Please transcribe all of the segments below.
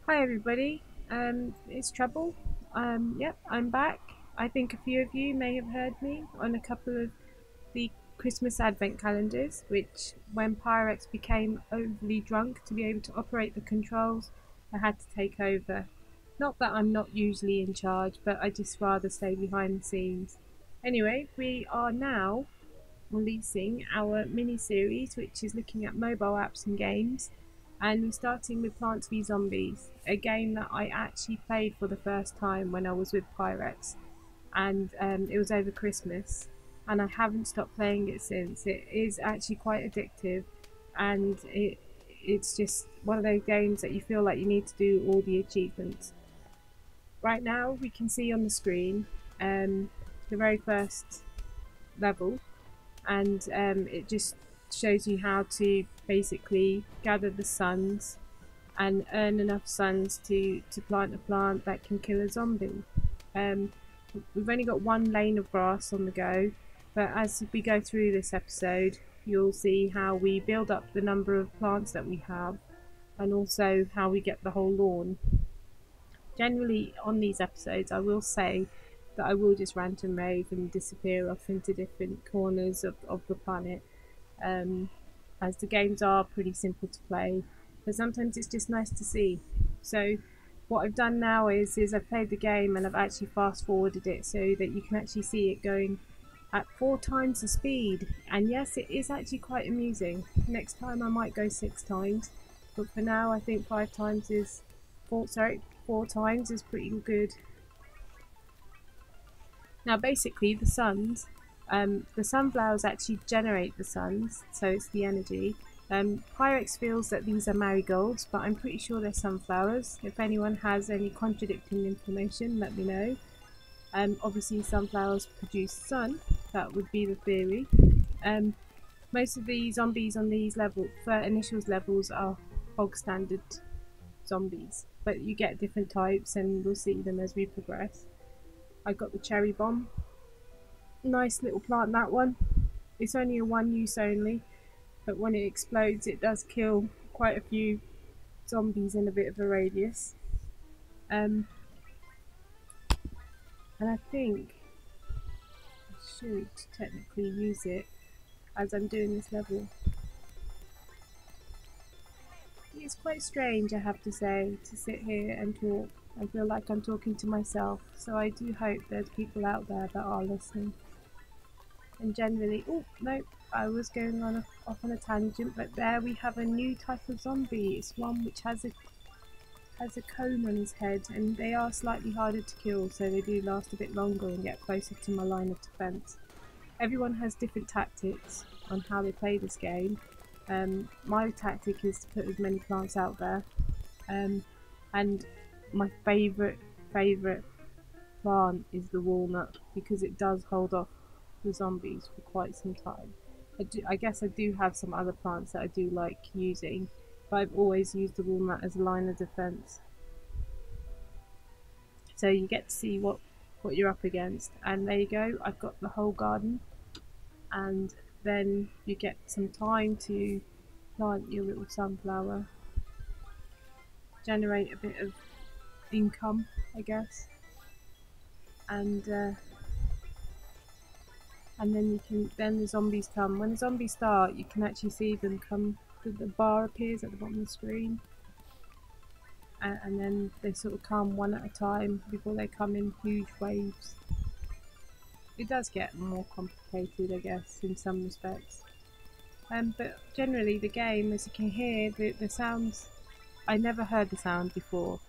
Hi everybody, it's Trouble. Yep, I'm back. I think a few of you may have heard me on a couple of the Christmas advent calendars, which when Pyrex became overly drunk to be able to operate the controls, I had to take over. Not that I'm not usually in charge, but I just rather stay behind the scenes. Anyway, we are now releasing our mini series, which is looking at mobile apps and games. And we're starting with Plants v Zombies, a game that I actually played for the first time when I was with Pyrex, and it was over Christmas, and I haven't stopped playing it since. It is actually quite addictive, and it's just one of those games that you feel like you need to do all the achievements. Right now, we can see on the screen the very first level, and it just shows you how to basically gather the suns and earn enough suns to plant a plant that can kill a zombie. Um, we've only got one lane of grass on the go, but as we go through this episode, you'll see how we build up the number of plants that we have and also how we get the whole lawn. Generally, on these episodes, I will say that I will just rant and rave and disappear off into different corners of the planet, um, as the games are pretty simple to play, but sometimes it's just nice to see. So what I've done now is I've played the game and I've actually fast forwarded it so that you can actually see it going at 4 times the speed. And yes, it is actually quite amusing. Next time I might go 6 times, but for now I think 5 times is 4 times is pretty good. Now basically the sunflowers actually generate the suns, so it's the energy. Pyrex feels that these are marigolds, but I'm pretty sure they're sunflowers. If anyone has any contradicting information, let me know. Obviously sunflowers produce sun, that would be the theory. Um, Most of the zombies on these initials levels are bog standard zombies, but you get different types and we'll see them as we progress. I got the cherry bomb. Nice little plant, that one. It's only a one use only, but when it explodes it does kill quite a few zombies in a bit of a radius. Um, and I think I should technically use it as I'm doing this level. It's quite strange, I have to say, to sit here and talk. I feel like I'm talking to myself, so I do hope there's people out there that are listening. And generally, oh no, I was going off on a tangent, but there we have a new type of zombie. It's one which has a cone on his head, and they are slightly harder to kill, so they do last a bit longer and get closer to my line of defense. Everyone has different tactics on how they play this game. My tactic is to put as many plants out there, and my favourite plant is the walnut because it does hold off the zombies for quite some time. I guess I do have some other plants that I do like using, but I've always used the walnut as a line of defense. So you get to see what you're up against, and there you go. I've got the whole garden, and then you get some time to plant your little sunflower, generate a bit of income, I guess, and then the zombies come. When the zombies start, you can actually see them come. The bar appears at the bottom of the screen, and then they sort of come one at a time before they come in huge waves. It does get more complicated, I guess, in some respects. But generally, the game, as you can hear, the sounds. I never heard the sound before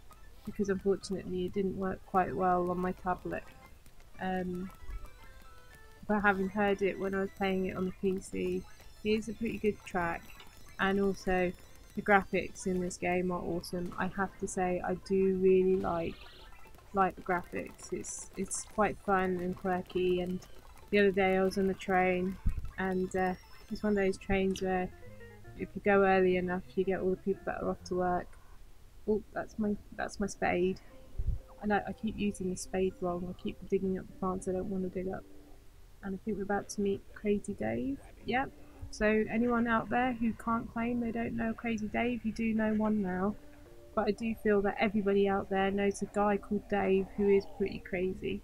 because unfortunately it didn't work quite well on my tablet. Um, but having heard it when I was playing it on the PC, it is a pretty good track, and also the graphics in this game are awesome. I have to say, I do really like the graphics. It's quite fun and quirky. And the other day I was on the train, and it's one of those trains where if you go early enough, you get all the people that are off to work. Oh, that's my spade. And I keep using the spade wrong. I keep digging up the plants I don't want to dig up. And I think we're about to meet Crazy Dave. Yep. So anyone out there who can't claim they don't know Crazy Dave, you do know one now. but I do feel that everybody out there knows a guy called Dave who is pretty crazy.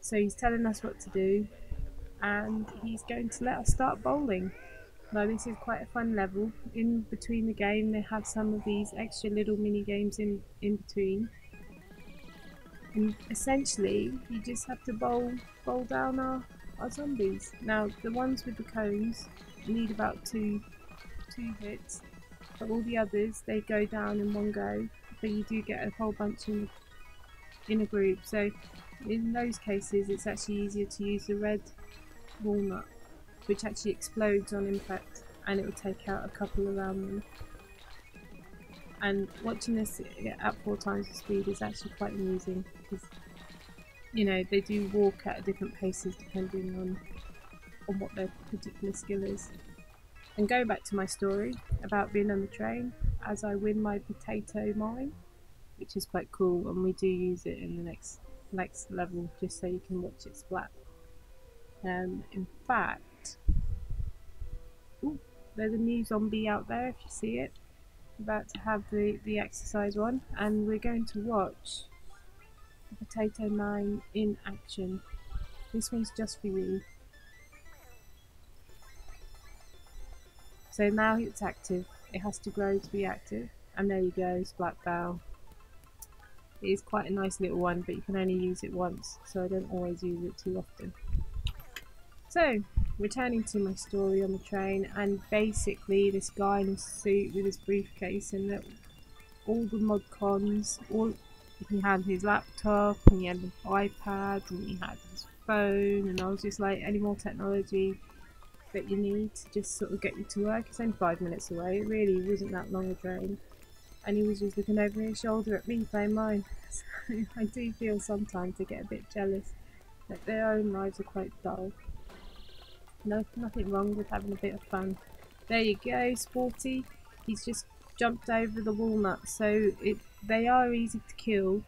So he's telling us what to do, and he's going to let us start bowling. Now this is quite a fun level. In between the game they have some of these extra little mini games in between. And essentially you just have to bowl down our zombies. Now the ones with the cones need about two hits, but all the others they go down in one go, but you do get a whole bunch in a group. So in those cases it's actually easier to use the red walnut, which actually explodes on impact, and it will take out a couple around them. And watching this at 4 times the speed is actually quite amusing, because you know they do walk at different paces depending on what their particular skill is. And going back to my story about being on the train, as I win my potato mine, which is quite cool, and we do use it in the next level just so you can watch it splat. In fact, ooh, there's a new zombie out there if you see it, about to have the exercise one, and we're going to watch the potato mine in action. This one's just for you. So now it's active. It has to grow to be active, and there you go, splat bow. It is quite a nice little one, but you can only use it once, so I don't always use it too often. So, returning to my story on the train, and basically this guy in a suit with his briefcase and all the mod cons, he had his laptop, and he had his iPad, and he had his phone, and I was just like, any more technology that you need to just sort of get you to work? It's only 5 minutes away, it really wasn't that long a train. And he was just looking over his shoulder at me playing mine. So I do feel sometimes to get a bit jealous that their own lives are quite dull. No, nothing wrong with having a bit of fun. There you go, Sporty. He's just jumped over the walnut, so they are easy to kill,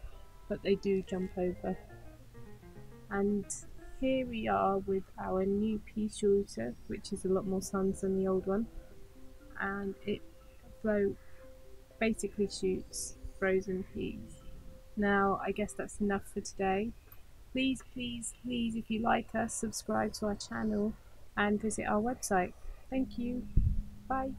but they do jump over. And here we are with our new pea shooter, which is a lot more suns than the old one, and it basically shoots frozen peas. Now I guess that's enough for today. Please, please, please, if you like us, subscribe to our channel and visit our website. Thank you. Bye.